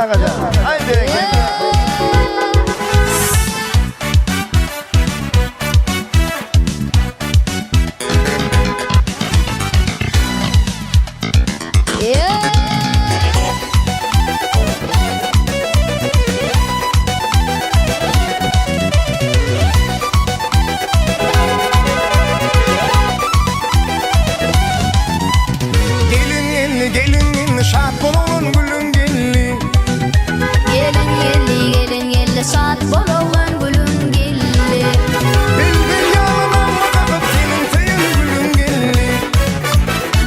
Akacan. Haydi. Gelin şart bolun gülün gelli. Gelin yelli şart bolun gülün gelli. Bilbil yalına bakıp senin sayın gülün gelli.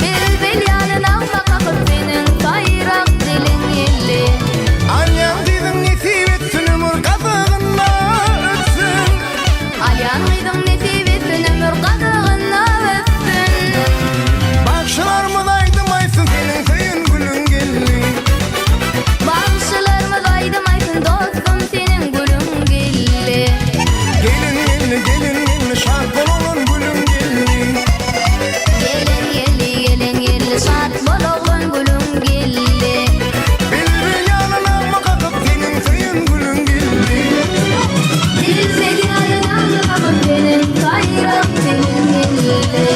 Bilbil yalına bakıp senin bayrak dilin yelli. Alyan dedim nesip etsin ömür kazığına ötsün. Alyan dedim nesip etsin ömür kazığına ötsün. Bakşılarımız aydımaysın senin sayın gülün gelli. Bağışlarımız aydımaysın dostum senin gülün gelli. Gelin şart bolun gülün gelli. Gelin yelli şart bolun gülün gelli. Bilbil yalına bakıp senin sayın gülün gelli. Bilbil yalına bakıp senin bayrak dilin yelli.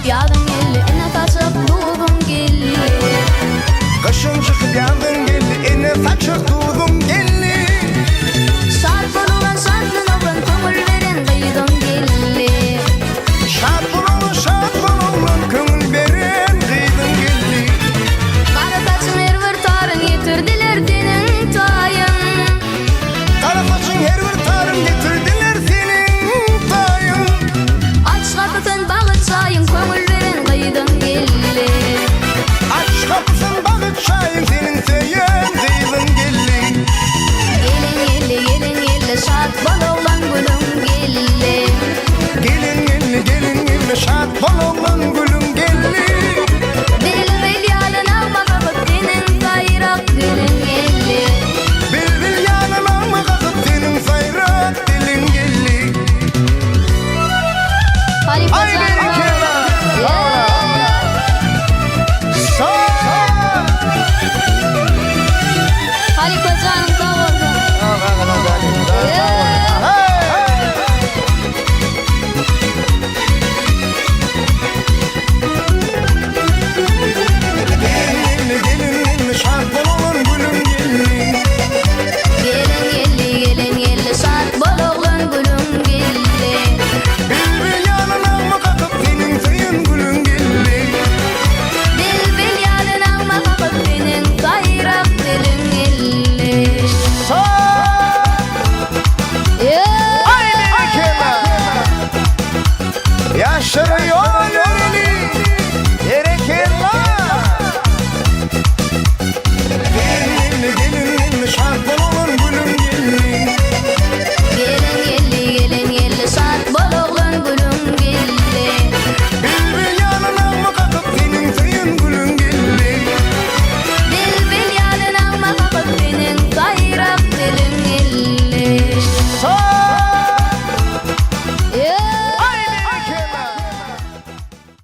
Yağdın gelli, ene taşıp tuğdum gelli. Kışın çıkıp yandın gelli, ene saçıp tuğdum gelli. Şarkın olan köngül veren kıydın gelli. Şart bolun köngül veren kıydın gelli. Kara saçın her bir tarın getirdiler senin tayın. Kara saçın her bir tarın getirdiler senin tayın. Aç kapısın bağıtçayın köngül veren kıydın gelli. Aç kapısın bağıtçayın senin söyün kıydın gelli. Gelin yelli şart bolun gülün gelli. Gelin şart bolun gülün gelli. Bilbil yalına bakıp senin bayrak dilin gelli. Bilbil yanına bakıp senin sayrak dilin gelli. Haydi Sağ. Kocan